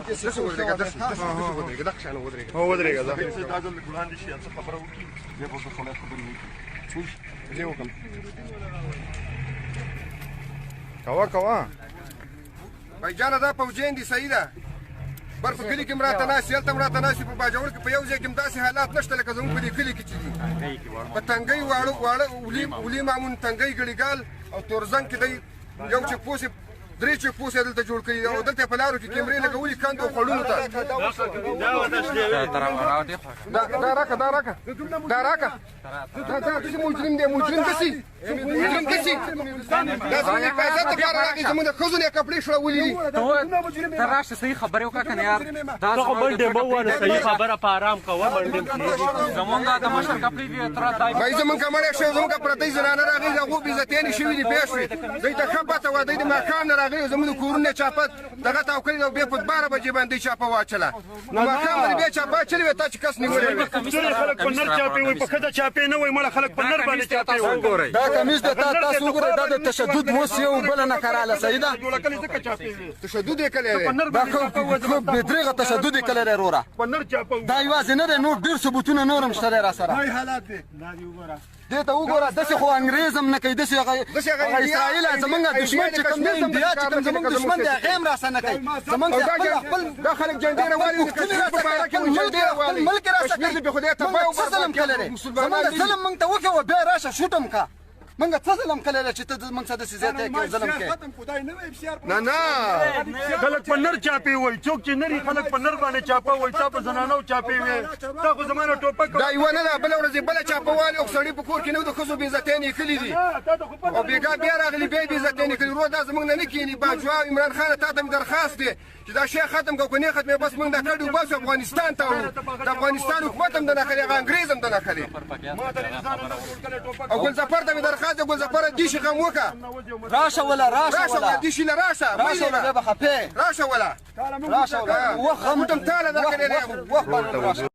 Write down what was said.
داسې ودرېږه داسې ودرېږه دغه شان ودرېږه ودرېږه دا ځل وړاندې شي څه خبره وکړي بیا به خلک خبرې وکړي زه وکړم کوه بایجانه دا پوجین دي صحیح ده بر په کلي کې هم راته ناست هلته هم راته ناست په باجوړ کې په یو ځای کې هم داسې حالات نشته لکه زموږ په دې کلي کې چې دي په تنګۍ واړه ولي مامون تنګۍ ګړیګال او تورزنګ کې دی یو چې پوسې درې چې پوسې دلته جوړ کړي او دلته په لارو کې کیمرې لګولي کندو خوړونو ته دا راکه دا داسې مجرم دی مجرم داسې دا زموږ حفاظت دپاره راغی زموږ د ښځو نه کپړې شړولي دي ته راشه صحیح خبرې وکړه که نه یار ته خو بل ډېم ووایه صحیح خبره په ارام کوه بل ډېم زمونږ د مشر کپړې دي تر بای زمونږ مړی شوی زمونږ پردۍ زنانه راغلي د هغو بېعزتیانې شوي دي پوه شوې دوی ته ښه پته وه دوی د ماښام نه راغلي زموږ د کورونه چاپه دغه تاو کړي او بیا په 12 بجې باندې چاپه واچله نو ماښام باندې بیا چاپه اچلې وې تا چې کس نیولی وې خلک په نر چاپې وایي په ښځه چاپې نه وایي مړه خلک په نر باندې چاپې وایي دا کمیز د تاسو وګورئ دا د تشدد اوس یو بله نکراله صحیح ده تشدد یې کلی دی دا ښه بېدرېغه تشدد یې کلی دی وروره دا یوازې نه دی نور ډېر ثبوتونه نور هم شته دی را سره دې ته وګوره داسې خو انګرېز هم نه کوي داسې هغه اسرائیل زمونږ دښمن چې کوم دی انډیا چې کوم زمونږ دښمن دی هغې هم راسه نه کوي زمونږ دا خلک جنډې راوالي ملک یې راسه کوي څه ظلم کلی دی زمونږ ظلم موږ ته وکړي و بیا راشه شوټ هم کا موږ څه ظلم کلی دی چې ته موږ څه داسې زیاتی کوې ظلم کوې نه خلک په نر چاپې وایي څوک چې نر خلک په نر باندې چاپه وایي تا په زنانو چاپې وې تا خو زما نه ټوپک دا یوه نه ده بله ورځ بله چاپهوالي او سړي په کور کې نه د ښځو بېعزتیانې یې کړي دي او بېګا بیا راغلي بیا یې بېعزتیانې کړي ورو دا زموږ نه نه کښېني باجوا عمران خانه تا ته مې درخواست دی چې دا شی ختم کړو که نه ختمې بس موږ دا کډ وباسو افغانستان ته وړو د افغانستان حکومت هم د نښلي هغه انګرېز هم د نښلي او ګلظفر ته مې درخواست دی ګلظفره دې شي غم وکړه راشه وله دې شي له راشه بیا به خفې راشه وله راشه وله وخت هم تاله درکړې دی